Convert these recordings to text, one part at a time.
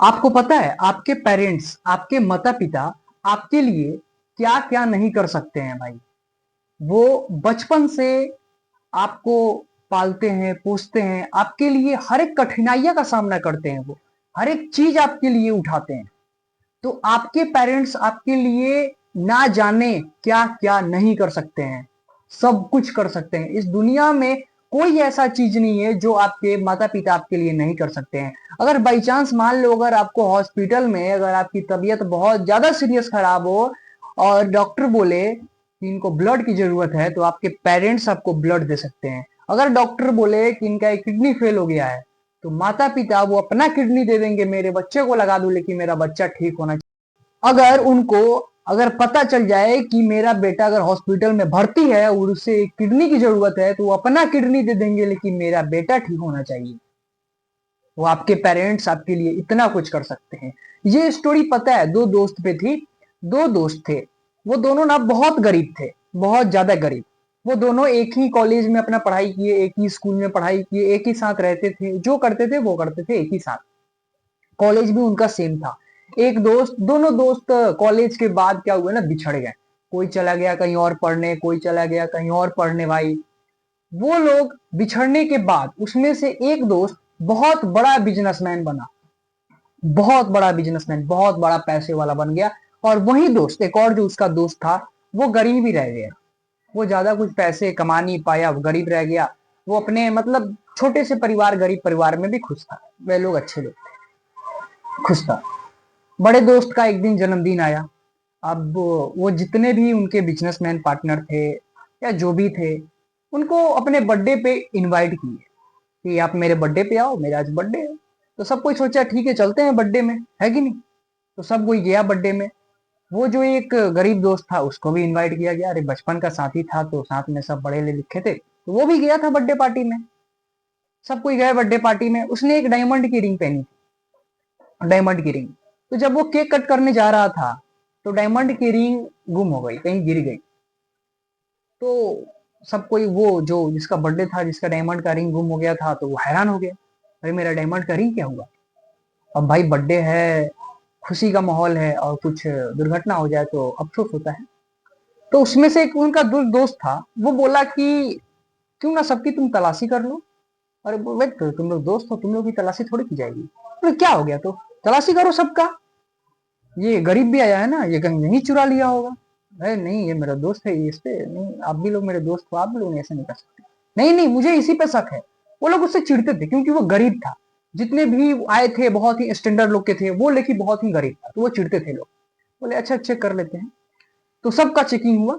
आपको पता है आपके पेरेंट्स, आपके माता-पिता आपके लिए क्या-क्या नहीं कर सकते हैं भाई। वो बचपन से आपको पालते हैं, पोसते हैं, आपके लिए हर एक कठिनाइयों का सामना करते हैं वो। हर एक चीज़ आपके लिए उठाते हैं। तो आपके पेरेंट्स आपके लिए ना जाने क्या-क्या नहीं कर सकते हैं। सब कुछ कर सकते हैं। इस दुनिया में कोई ऐसा चीज़ नहीं है जो आपके माता-पिता आपके लिए नहीं कर सकते हैं। अगर बाई चांस मान लो अगर आपको हॉस्पिटल में अगर आपकी तबीयत बहुत ज़्यादा सीरियस खराब हो और डॉक्टर बोले कि इनको ब्लड की ज़रूरत है, तो आपके पेरेंट्स आपको ब्लड दे सकते हैं। अगर डॉक्टर बोले कि इनका एक किडनी फेल हो गया है, तो माता-पिता वो अपना किडनी दे देंगे, मेरे बच्चे को लगा दो लेकिन मेरा बच्चा ठीक होना अगर उनको अगर पता चल जाए कि मेरा बेटा अगर हॉस्पिटल में भर्ती है और उसे किडनी की जरूरत है तो वो अपना किडनी दे देंगे लेकिन मेरा बेटा ठीक होना चाहिए। वो आपके पेरेंट्स आपके लिए इतना कुछ कर सकते हैं। ये स्टोरी पता है दो दोस्त पे थी। दो दोस्त थे, वो दोनों ना बहुत गरीब थे, बहुत ज्यादा गरीब। वो दोनों एक ही कॉलेज में अपना पढ़ाई किए, एक ही स्कूल में पढ़ाई किए, एक ही साथ रहते थे, जो करते थे वो करते थे एक ही साथ। कॉलेज भी उनका सेम था। एक दोस्त दोनों दोस्त कॉलेज के बाद क्या हुआ ना बिछड़ गए। कोई चला गया कहीं और पढ़ने, कोई चला गया कहीं और पढ़ने भाई। वो लोग बिछड़ने के बाद उसमें से एक दोस्त बहुत बड़ा बिजनेसमैन बना, बहुत बड़ा बिजनेसमैन, बहुत बड़ा पैसे वाला बन गया। और वही दोस्त एक और जो उसका दोस्त था वो गरीब ही रह गया। वो ज्यादा कुछ पैसे कमा नहीं पाया, वो गरीब रह गया। वो अपने मतलब छोटे से परिवार, गरीब परिवार में भी खुश था। वे लोग अच्छे लोग थे, खुश था। बड़े दोस्त का एक दिन जन्मदिन आया। अब वो जितने भी उनके बिजनेसमैन पार्टनर थे या जो भी थे, उनको अपने बर्थडे पे इनवाइट किए कि आप मेरे बर्थडे पे आओ, मेरा आज बर्थडे है। तो सब कोई सोचा ठीक है चलते हैं बर्थडे में, है कि नहीं। तो सब कोई गया बर्थडे में। वो जो एक गरीब दोस्त था उसको भी इनवाइट किया गया। अरे बचपन का साथी था तो साथ में सब बड़े ले लिखे थे, तो वो भी गया था बर्थडे पार्टी में। सब कोई गए बर्थडे पार्टी में। उसने एक डायमंड की रिंग पहनी थी, डायमंड की रिंग। तो जब वो केक कट करने जा रहा था तो डायमंड की रिंग गुम हो गई, कहीं गिर गई। तो सब कोई वो जो जिसका बर्थडे था, जिसका डायमंड का रिंग गुम हो गया था, तो वो हैरान हो गया। अरे मेरा डायमंड का रिंग क्या हुआ। अब भाई बर्थडे है, खुशी का माहौल है और कुछ दुर्घटना हो जाए तो अफसोस होता है। तो उसमें से एक उनका दोस्त था। वो बोला कि क्यों ना सबकी तुम तलाशी कर लो। अरे वेट करो, तुम लोग दोस्त हो, तुम लोग की तलाशी थोड़ी की जाएगी। तो क्या हो गया, तो तलाशी करो सबका। ये गरीब भी आया है ना, ये कहीं नहीं चुरा लिया होगा। अरे नहीं ये मेरा दोस्त है, ये इस पे नहीं, आप भी लोग मेरे दोस्त हो, आप भी लोग ऐसे नहीं कर सकते। नहीं नहीं मुझे इसी पे शक है। वो लोग उससे चिढ़ते थे क्योंकि वो गरीब था। जितने भी आए थे बहुत ही स्टैंडर्ड लोग के थे वो, लेकिन बहुत ही गरीब था तो वो चिढ़ते थे लोग। बोले अच्छा चेक कर लेते हैं। तो सबका चेकिंग हुआ।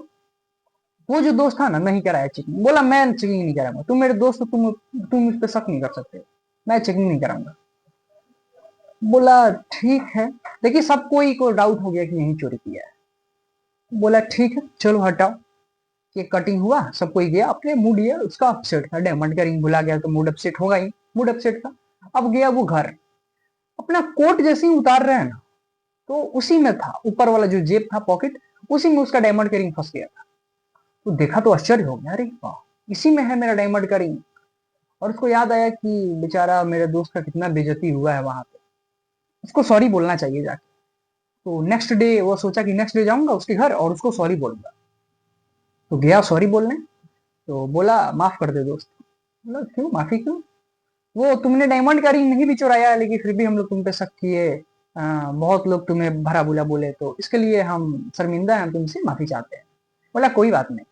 वो जो दोस्त था ना नहीं कराया चेकिंग, बोला मैं चेकिंग नहीं कराऊंगा, तुम मेरे दोस्त हो, तुम मुझ पर शक नहीं कर सकते, मैं चेकिंग नहीं कराऊंगा। बोला ठीक है। देखिए सब कोई को डाउट हो गया कि यही चोरी किया है। बोला ठीक है चलो हटाओ। ये कटिंग हुआ, सब कोई गया अपने, मूड ये उसका अपसेट था, डायमंड का रिंग भुला गया तो मूड अपसेट होगा ही, मूड अपसेट था। अब गया वो घर, अपना कोट जैसे ही उतार रहे हैं ना, तो उसी में था ऊपर वाला जो जेब था, पॉकेट, उसी में उसका डायमंड का रिंग फंस गया था। तो देखा तो आश्चर्य हो गया, अरे वाह, इसी में है मेरा डायमंड का रिंग। और उसको याद आया कि बेचारा मेरे दोस्त का कितना बेइज्जती हुआ है वहां पे, उसको सॉरी बोलना चाहिए जाके। तो नेक्स्ट डे वो सोचा कि नेक्स्ट डे जाऊंगा उसके घर और उसको सॉरी बोलूंगा। तो गया सॉरी बोलने। तो बोला माफ कर दे दोस्त। बोला क्यों, माफी क्यों। वो तुमने डायमंड का रिंग नहीं भी चुराया लेकिन फिर भी हम लोग तुम पे शक किए। बहुत लोग तुम्हें भला बुला बोले तो इसके लिए हम शर्मिंदा हैं, हम तुमसे माफी चाहते हैं। बोला कोई बात नहीं।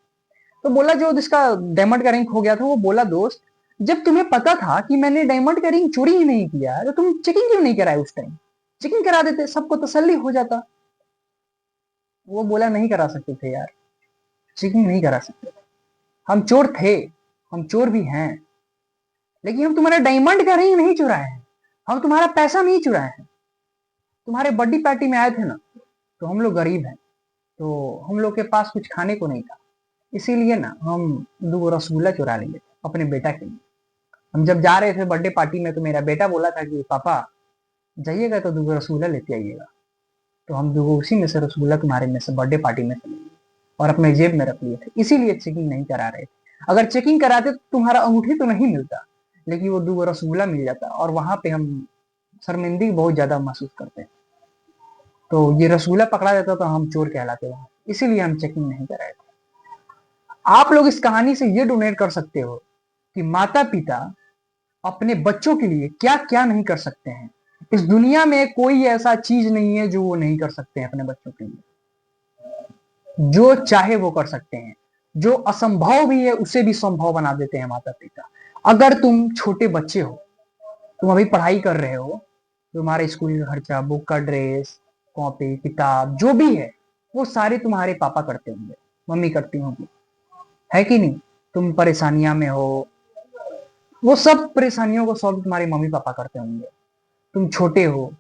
तो बोला जो जिसका डायमंड का रिंग खो गया था वो बोला दोस्त, जब तुम्हें पता था कि मैंने डायमंड का रिंग चोरी ही नहीं किया है तो तुम चेकिंग क्यों नहीं कराए उस टाइम। चेकिंग करा देते, सबको तसल्ली हो जाता। वो बोला नहीं करा सकते थे यार, चेकिंग नहीं करा सकते। हम चोर थे, हम चोर भी हैं, लेकिन हम तुम्हारा डायमंड का रिंग नहीं चुराए हैं, हम तुम्हारा पैसा नहीं चुराए हैं। तुम्हारे बर्थडे पार्टी में आए थे ना, तो हम लोग गरीब हैं, तो हम लोग के पास कुछ खाने को नहीं था, इसीलिए ना हम 2 रसगुल्ला चुरा लिए अपने बेटा के लिए। हम जब जा रहे थे बर्थडे पार्टी में तो मेरा बेटा बोला था कि पापा जाइएगा तो 2 रसगुल्ला लेते आइएगा। तो हम 2 उसी में से रसगुल्ला तुम्हारे में से बर्थडे पार्टी में से लिए और अपने जेब में रख लिए थे, इसीलिए चेकिंग नहीं करा रहे थे। अगर चेकिंग कराते तो तुम्हारा अंगूठी तो नहीं मिलता, लेकिन वो 2 रसगुल्ला मिल जाता और वहां पे हम शर्मिंदगी बहुत ज्यादा महसूस करते हैं। तो ये रसगुल्ला पकड़ा जाता तो हम चोर कहलाते वहां, इसीलिए हम चेकिंग नहीं कर रहे थे। आप लोग इस कहानी से ये डोनेट कर सकते हो कि माता पिता अपने बच्चों के लिए क्या क्या नहीं कर सकते हैं। इस दुनिया में कोई ऐसा चीज नहीं है जो वो नहीं कर सकते हैं अपने बच्चों के लिए। जो चाहे वो कर सकते हैं, जो असंभव भी है उसे भी संभव बना देते हैं माता पिता। अगर तुम छोटे बच्चे हो, तुम अभी पढ़ाई कर रहे हो, तुम्हारे स्कूल का खर्चा, बुक का ड्रेस, कॉपी किताब जो भी है वो सारे तुम्हारे पापा करते होंगे, मम्मी करती होंगी, है कि नहीं। तुम परेशानियां में हो, वो सब परेशानियों को सॉल्व तुम्हारे मम्मी पापा करते होंगे। तुम छोटे हो,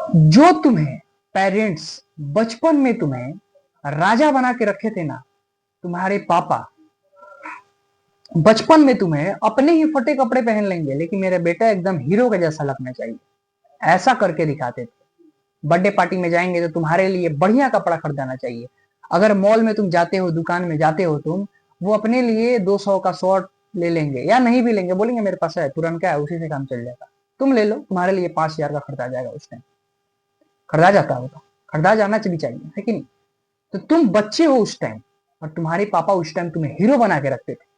जो तुम्हें पेरेंट्स बचपन में तुम्हें राजा बना के रखे थे ना, तुम्हारे पापा बचपन में तुम्हें अपने ही फटे कपड़े पहन लेंगे, लेकिन मेरा बेटा एकदम हीरो का जैसा लगना चाहिए, ऐसा करके दिखाते थे। बर्थडे पार्टी में जाएंगे तो तुम्हारे लिए बढ़िया कपड़ा खरीदाना चाहिए। अगर मॉल में तुम जाते हो, दुकान में जाते हो तुम, वो अपने लिए 200 का शॉर्ट ले लेंगे, या नहीं भी लेंगे, बोलेंगे मेरे पास है तुरंत का है, उसी से काम चल जाएगा, तुम ले लो, तुम्हारे लिए 5,000 का खरीदा जाएगा। उस टाइम खरीदा जाता होगा, खरीदा जाना भी चाहिए, है कि नहीं। तो तुम बच्चे हो उस टाइम, और तुम्हारे पापा उस टाइम तुम्हें हीरो बना के रखते थे।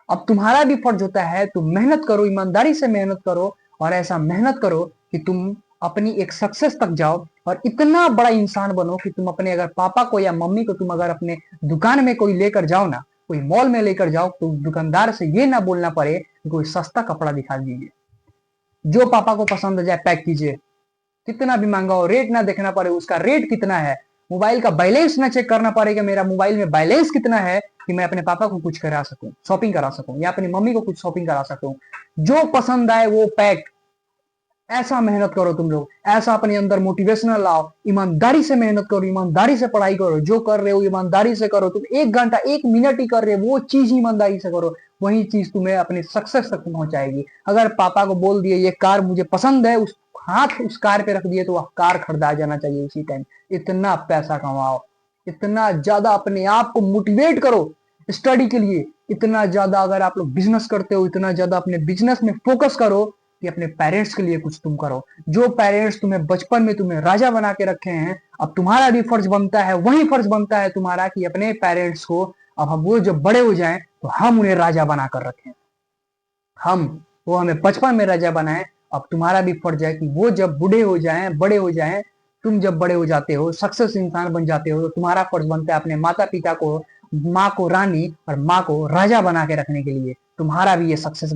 अब तुम्हारा भी फर्ज होता है, तुम मेहनत करो, ईमानदारी से मेहनत करो, और ऐसा मेहनत करो कि तुम अपनी एक सक्सेस तक जाओ और इतना बड़ा इंसान बनो कि तुम अपने अगर पापा को या मम्मी को तुम अगर अपने दुकान में कोई लेकर जाओ ना, कोई मॉल में लेकर जाओ, तो दुकानदार से ये ना बोलना पड़े कि कोई सस्ता कपड़ा दिखा दीजिए, जो पापा को पसंद आ जाए पैक कीजिए, कितना भी महंगा हो, रेट ना देखना पड़े उसका रेट कितना है, मोबाइल का बैलेंस ना चेक करना पड़ेगा मेरा मोबाइल में बैलेंस कितना है, कि मैं अपने पापा को कुछ करा सकूं, शॉपिंग करा सकूं, या अपनी मम्मी को कुछ शॉपिंग करा सकूं, जो पसंद आए वो पैक। ऐसा मेहनत करो तुम लोग, ऐसा अपने अंदर मोटिवेशनल लाओ, ईमानदारी से मेहनत करो, ईमानदारी से पढ़ाई करो, जो कर रहे हो ईमानदारी से करो। तुम 1 घंटा 1 मिनट ही कर रहे हो, वो चीज ईमानदारी से करो, वही चीज तुम्हें अपने सक्सेस तक पहुंचाएगी। अगर पापा को बोल दिए ये कार मुझे पसंद है, उस हाथ उस कार पे रख दिए, तो वह कार खरीदा जाना चाहिए उसी टाइम। इतना पैसा कमाओ, इतना ज्यादा अपने आप को मोटिवेट करो स्टडी के लिए, इतना ज्यादा अगर आप लोग बिजनेस करते हो, इतना ज्यादा अपने बिजनेस में फोकस करो कि अपने पेरेंट्स के लिए कुछ तुम करो। जो पेरेंट्स तुम्हें बचपन में तुम्हें राजा बना के रखे हैं, अब तुम्हारा भी फर्ज बनता है, वही फर्ज बनता है तुम्हारा कि अपने पेरेंट्स को, अब हम वो जब बड़े हो जाएं तो हम उन्हें राजा बना कर रखें। हम वो हमें बचपन में राजा बनाए, अब तुम्हारा भी फर्ज है कि वो जब बूढ़े हो जाएं, बड़े हो जाएं, तुम जब बड़े हो जाते हो, सक्सेस इंसान बन जाते हो, तो तुम्हारा फर्ज बनता है अपने माता पिता को, माँ को रानी और माँ को राजा बना के रखने के लिए। तुम्हारा भी ये सक्सेस